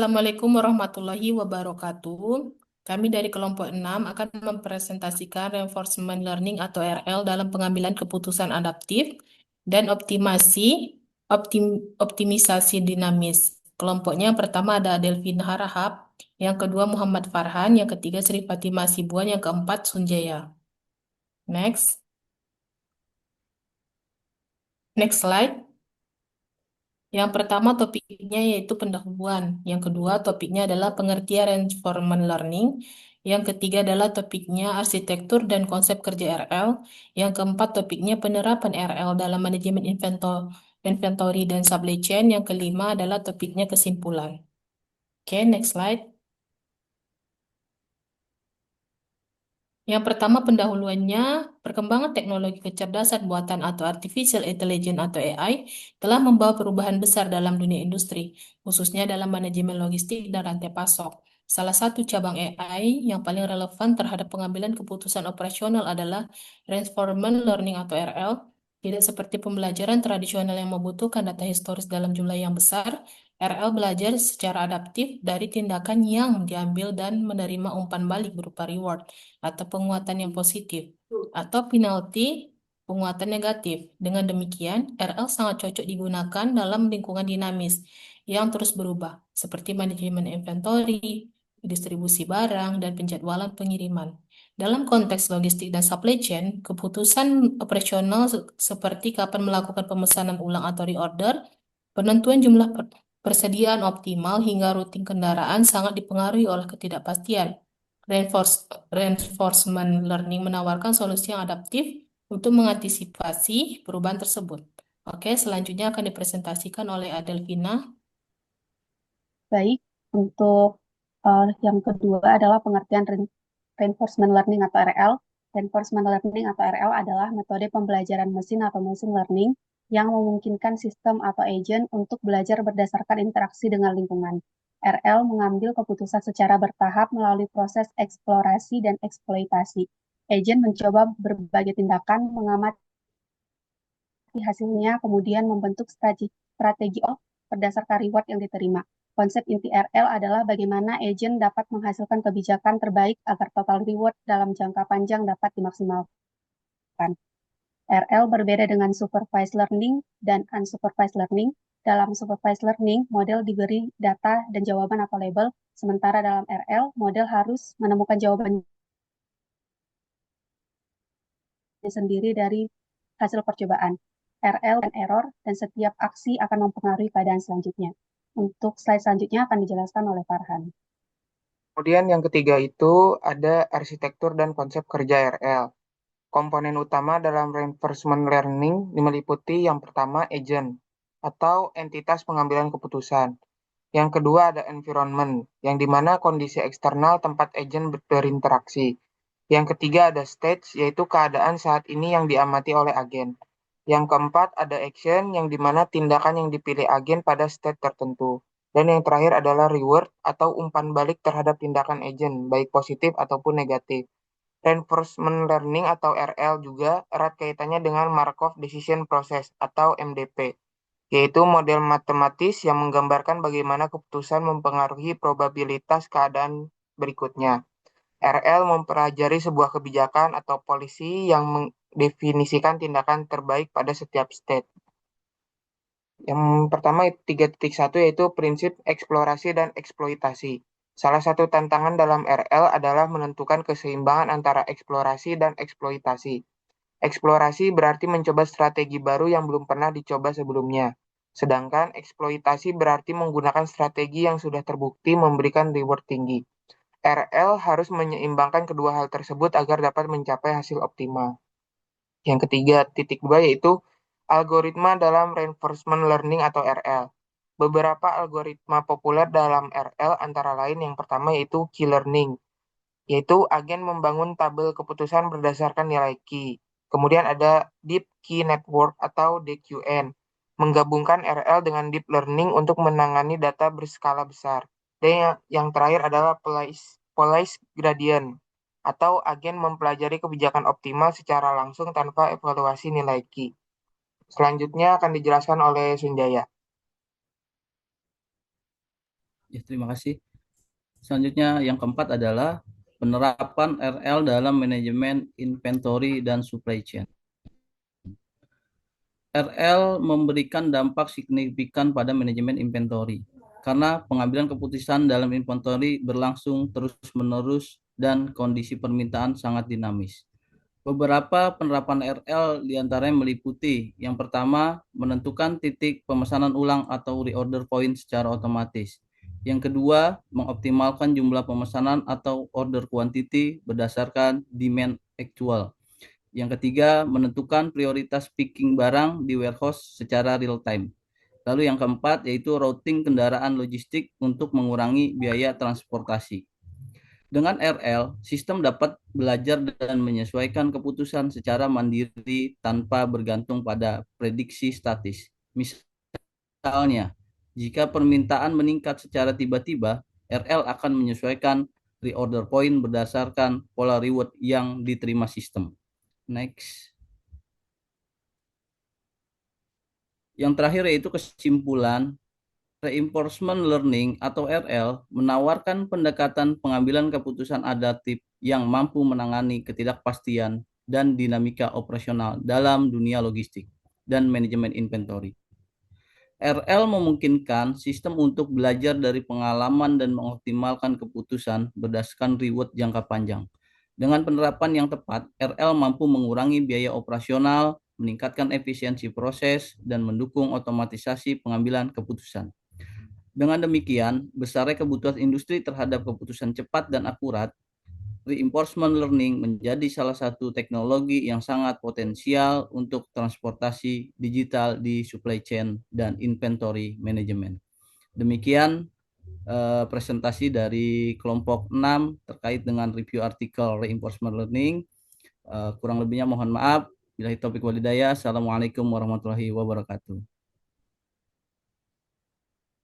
Assalamualaikum warahmatullahi wabarakatuh. Kami dari kelompok 6 akan mempresentasikan reinforcement learning atau RL dalam pengambilan keputusan adaptif dan optimisasi dinamis. Kelompoknya yang pertama ada Delvin Harahap, yang kedua Muhammad Farhan, yang ketiga Sri Fatimah Sibuan, yang keempat Sunjaya. Next. Next slide. Yang pertama topiknya yaitu pendahuluan. Yang kedua topiknya adalah pengertian reinforcement learning. Yang ketiga adalah topiknya arsitektur dan konsep kerja RL. Yang keempat topiknya penerapan RL dalam manajemen inventory dan supply chain. Yang kelima adalah topiknya kesimpulan. Oke, next slide. Yang pertama pendahuluannya, perkembangan teknologi kecerdasan buatan atau artificial intelligence atau AI telah membawa perubahan besar dalam dunia industri, khususnya dalam manajemen logistik dan rantai pasok. Salah satu cabang AI yang paling relevan terhadap pengambilan keputusan operasional adalah Reinforcement Learning atau RL. Tidak seperti pembelajaran tradisional yang membutuhkan data historis dalam jumlah yang besar, RL belajar secara adaptif dari tindakan yang diambil dan menerima umpan balik berupa reward atau penguatan yang positif, atau penalti penguatan negatif. Dengan demikian, RL sangat cocok digunakan dalam lingkungan dinamis yang terus berubah, seperti manajemen inventory, distribusi barang, dan penjadwalan pengiriman. Dalam konteks logistik dan supply chain, keputusan operasional seperti kapan melakukan pemesanan ulang atau reorder, penentuan jumlah persediaan optimal hingga routing kendaraan sangat dipengaruhi oleh ketidakpastian. Reinforcement learning menawarkan solusi yang adaptif untuk mengantisipasi perubahan tersebut. Oke, selanjutnya akan dipresentasikan oleh Adelvina. Baik, untuk yang kedua adalah pengertian reinforcement learning atau RL. Reinforcement learning atau RL adalah metode pembelajaran mesin atau machine learning yang memungkinkan sistem atau agent untuk belajar berdasarkan interaksi dengan lingkungan. RL mengambil keputusan secara bertahap melalui proses eksplorasi dan eksploitasi. Agent mencoba berbagai tindakan, mengamati hasilnya, kemudian membentuk strategi berdasarkan reward yang diterima. Konsep inti RL adalah bagaimana agent dapat menghasilkan kebijakan terbaik agar total reward dalam jangka panjang dapat dimaksimalkan. RL berbeda dengan supervised learning dan unsupervised learning. Dalam supervised learning, model diberi data dan jawaban atau label, sementara dalam RL, model harus menemukan jawabannya sendiri dari hasil percobaan. RL dan error, dan setiap aksi akan mempengaruhi keadaan selanjutnya. Untuk slide selanjutnya akan dijelaskan oleh Farhan. Kemudian yang ketiga itu ada arsitektur dan konsep kerja RL. Komponen utama dalam reinforcement learning meliputi yang pertama agent atau entitas pengambilan keputusan. Yang kedua ada environment, yang dimana kondisi eksternal tempat agent berinteraksi. Yang ketiga ada stage, yaitu keadaan saat ini yang diamati oleh agen. Yang keempat ada action, yang dimana tindakan yang dipilih agen pada state tertentu. Dan yang terakhir adalah reward atau umpan balik terhadap tindakan agent, baik positif ataupun negatif. Reinforcement learning atau RL juga erat kaitannya dengan Markov Decision Process atau MDP, yaitu model matematis yang menggambarkan bagaimana keputusan mempengaruhi probabilitas keadaan berikutnya. RL mempelajari sebuah kebijakan atau polisi yang mendefinisikan tindakan terbaik pada setiap state. Yang pertama 3.1 yaitu prinsip eksplorasi dan eksploitasi. Salah satu tantangan dalam RL adalah menentukan keseimbangan antara eksplorasi dan eksploitasi. Eksplorasi berarti mencoba strategi baru yang belum pernah dicoba sebelumnya. Sedangkan eksploitasi berarti menggunakan strategi yang sudah terbukti memberikan reward tinggi. RL harus menyeimbangkan kedua hal tersebut agar dapat mencapai hasil optimal. Yang ketiga, titik dua yaitu algoritma dalam reinforcement learning atau RL. Beberapa algoritma populer dalam RL antara lain yang pertama yaitu key learning, yaitu agen membangun tabel keputusan berdasarkan nilai key. Kemudian ada Deep Key Network atau DQN, menggabungkan RL dengan Deep Learning untuk menangani data berskala besar. Dan yang terakhir adalah Place Gradient, atau agen mempelajari kebijakan optimal secara langsung tanpa evaluasi nilai key. Selanjutnya akan dijelaskan oleh Sunjaya. Ya, terima kasih. Selanjutnya yang keempat adalah penerapan RL dalam manajemen inventory dan supply chain. RL memberikan dampak signifikan pada manajemen inventory karena pengambilan keputusan dalam inventory berlangsung terus-menerus dan kondisi permintaan sangat dinamis. Beberapa penerapan RL diantaranya meliputi yang pertama, menentukan titik pemesanan ulang atau reorder point secara otomatis. Yang kedua, mengoptimalkan jumlah pemesanan atau order quantity berdasarkan demand actual. Yang ketiga, menentukan prioritas picking barang di warehouse secara real time. Lalu yang keempat yaitu routing kendaraan logistik untuk mengurangi biaya transportasi. Dengan RL, sistem dapat belajar dan menyesuaikan keputusan secara mandiri tanpa bergantung pada prediksi statis. Misalnya, jika permintaan meningkat secara tiba-tiba, RL akan menyesuaikan reorder point berdasarkan pola reward yang diterima sistem. Next. Yang terakhir yaitu kesimpulan, reinforcement learning atau RL menawarkan pendekatan pengambilan keputusan adaptif yang mampu menangani ketidakpastian dan dinamika operasional dalam dunia logistik dan manajemen inventory. RL memungkinkan sistem untuk belajar dari pengalaman dan mengoptimalkan keputusan berdasarkan reward jangka panjang. Dengan penerapan yang tepat, RL mampu mengurangi biaya operasional, meningkatkan efisiensi proses, dan mendukung otomatisasi pengambilan keputusan. Dengan demikian, besarnya kebutuhan industri terhadap keputusan cepat dan akurat, reinforcement learning menjadi salah satu teknologi yang sangat potensial untuk transportasi digital di supply chain dan inventory management. Demikian presentasi dari kelompok 6 terkait dengan review artikel reinforcement learning. Kurang lebihnya mohon maaf. Billahi taufiq walhidayah. Assalamualaikum warahmatullahi wabarakatuh.